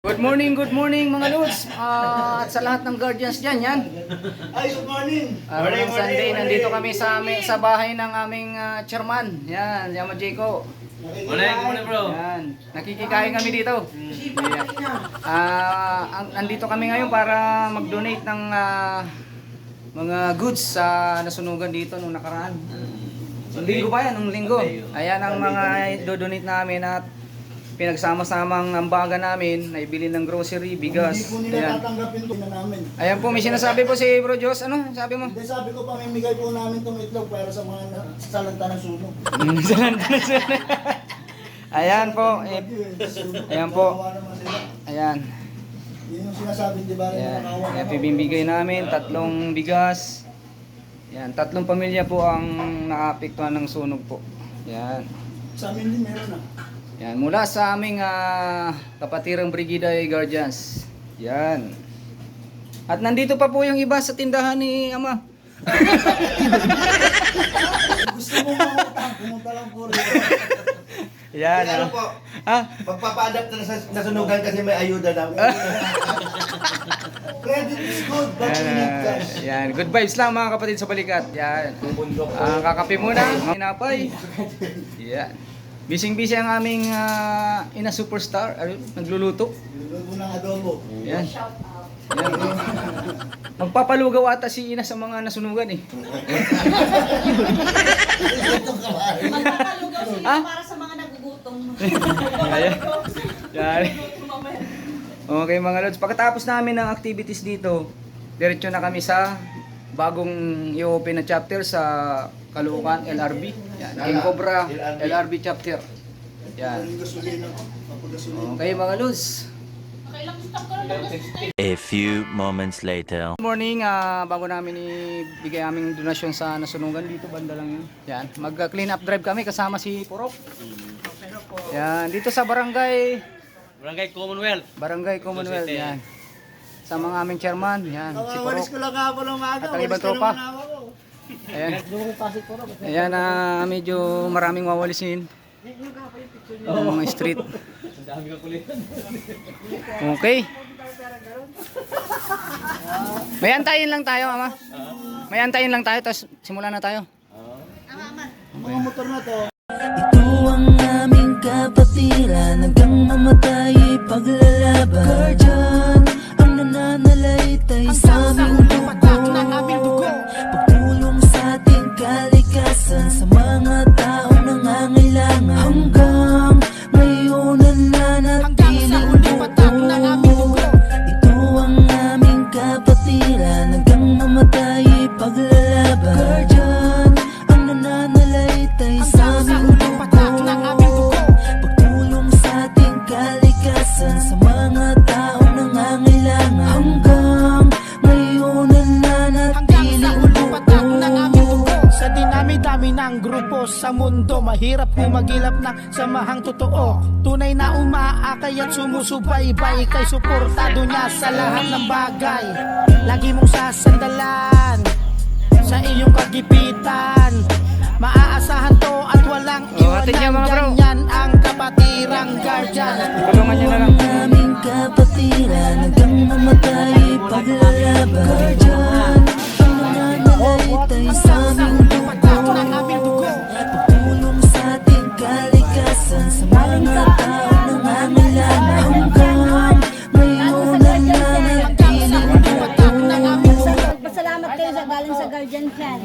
Good morning mga Lods. At sa lahat ng guardians dyan, yan. Ay, good morning. Morning, Sunday, nandito kami sa bahay ng aming chairman. Yan, Yama Jayco. Morning bro. Yan, nakikikain kami dito. Nandito kami ngayon para mag-donate ng mga goods sa nasunugan dito nung nakaraan. Nung linggo pa yan, nung linggo. Ayan ang mga do-donate namin at pinagsama-samang ambaga namin, naibili ng grocery, bigas. Hindi po nila tatanggapin ito na namin. Ayan po, may sinasabi po si Bro Diyos. Ano sabi mo? Hindi, sabi ko pamimigay po namin itong itlog para sa mga salanta ng sunog. Ayan po. Ayan po. Kawawa naman sila. Ayan. Yun yung sinasabi, di ba? Ayan. Ayan, bibigay namin 3 bigas. Ayan, 3 pamilya po ang naapektuhan ng sunog po. Ayan. Sa amin din meron na. Yan, mula sa aming kapatirang Brigida Guardians. Yan. At nandito pa po yung iba sa tindahan ni Ama. Gusto mo mangutang, pumunta lang po rin. Yan. Ano po? Magpapa-adapt na sa nasunugan kasi may ayuda namin. Credit is good, but we need cash. Yan. Good vibes lang mga kapatid sa balikat. Yan. Kakape muna. Tinapay. Yan. Bising-busy ang aming ina superstar. Nagluluto. Luluto ng adobo. Yan. Yan. Magpapalugaw ata si ina sa mga nasunugan eh. Magpapalugaw sila para sa mga nagugutom. Yan. Yan. Okay mga lods, pagkatapos namin ng activities dito, diretso na kami sa bagong i-open na chapter sa Caloocan, LRB. Yan, King Cobra, LRB chapter. Yan. Yung gasolina, papagasolina. Okay mga lods. Kailang stock ka lang. A few moments later. Good morning, bago namin ibigay aming donasyon sa nasunugan dito, banda lang yun. Yan, mag-clean up drive kami kasama si Purok. Yan, dito sa barangay Commonwealth. Yan. Sa mga aming chairman, yan, si Kawawalis Purok. ko lang nga po ng maga. At ang ibang Walis ko tropa. naman ako. Ayan. Ayan, medyo maraming wawalisin. Ang mga street. Okay. May antayin lang tayo, Ama. May antayin lang tayo, tapos simulan na tayo. Mga motor na to. Ito ang aming kapatiran, hanggang mamatay paglalaban. Guardian, ang nananalaytay sa aming dugo. Pagtulong sa ating kalikasan, sa mga taong nangangailangan. Hanggang ngayon nananatiling buo. Ito ang aming kapatiran, hanggang mamatay paglalaban. Guardian, ang nananalaytay sa aming dugo. Pagtulong sa ating kalikasan, sa mga taong nangangailangan. Hanggang ngayon nananatiling buo. Sa dinami-dami ng grupo sa mundo, mahirap humagilap ng samahang totoo. Tunay na umaakay at sumusubaybay, kay suportado niya sa lahat ng bagay. Lagi mong sasandalan sa iyong kagipitan. Maaasahan to at walang hatid niya, mga bro. ganyan ang kapatirang guardian. Tulungan nyo na lang. Aming kapatiran, hanggang mamatay paglalaban. Guardian, ang nananalaytay sa aming dugo. Pagtulong sa ating kalikasan, sa mga taong nangangailangan. Hanggang ngayon nananatiling buo. Pasalamat kayo sa galing sa guardian yan.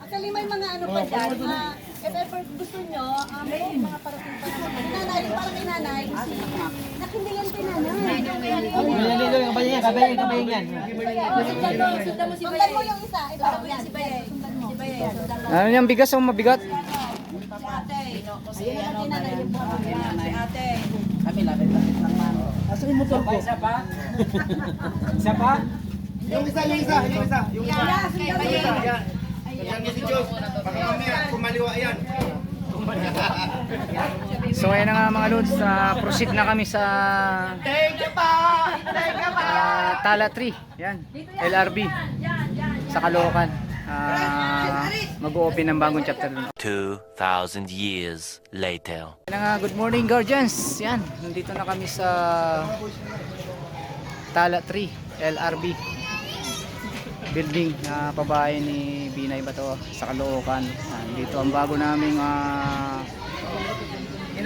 Actually, may mga ano pa dyan. If ever gusto nyo, may mga parating pa naman. Nanay, parang kay nanay. Nakindigan kay nanay. Sundan mo yung isa. Ito, yan. Si Bayay. Si Bayay. Sundan mo. Ano yung bigas o mabigat? Si ate. Si nanay. Si ate. Asa yung motor ko? Yung isa. Yung Yan, si Bayay. yan si Diyos. Baka mamaya kumaliwa yan. So ayan na nga mga lods, proceed na kami sa Tala 3, yan, LRB sa Caloocan. mag-open ng bagong chapter dun. 2,000 years later. Yan nga, good morning guardians. Yan, nandito na kami sa Tala 3 LRB building na pabahay ni Binay Bato sa Caloocan. Dito ang bago naming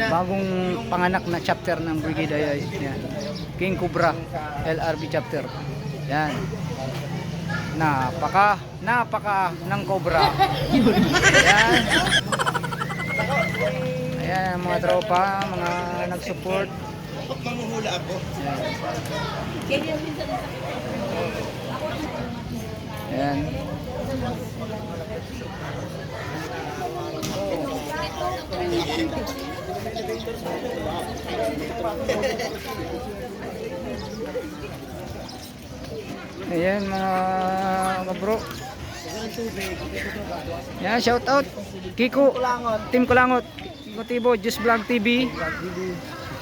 bagong panganak na chapter ng Brigada. Yan, King Cobra LRB chapter. Yan, napaka ng Cobra. Yan. Ayan mga tropa, mga nag-support. Ayan. Ayan mga kabro. Yan, shout out Kiko Team Kulangot, Motibo Just Vlog TV.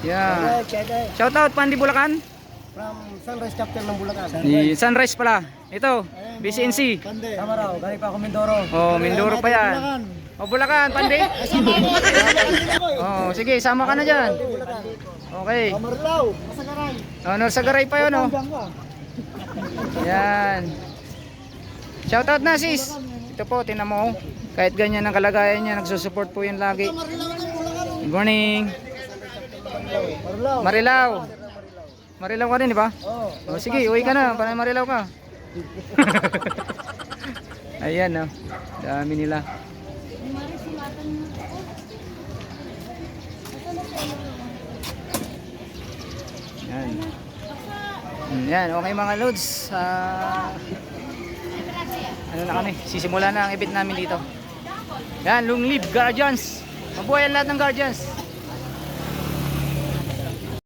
Yeah. Shout out Pandi Bulacan. From Sunrise Chapter ng Bulacan. Sunrise pala. Ito, BCNC. Tama raw, galing pa ako Mindoro. Oh, Mindoro pa yan. Oh, Bulacan, Pandi. Oh, sige, sama ka na diyan. Okay. Marlaw, Masagaray. Oh, Norsagaray pa 'yon, oh. Yan. Shout out na sis. Ito po, tinan mo. Kahit ganyan ang kalagayan niya, nagsusupport po yan lagi. Good morning. Marilaw. Marilaw ka rin, di ba? Oo. Oh, sige, uwi ka na para marilaw ka. Ayan, oh. Dami nila. Yan. Yan, okay mga loads. Ano na kami? Sisimula na ang ibit namin dito. Yan, long live Guardians. Mabuhay ang lahat ng Guardians.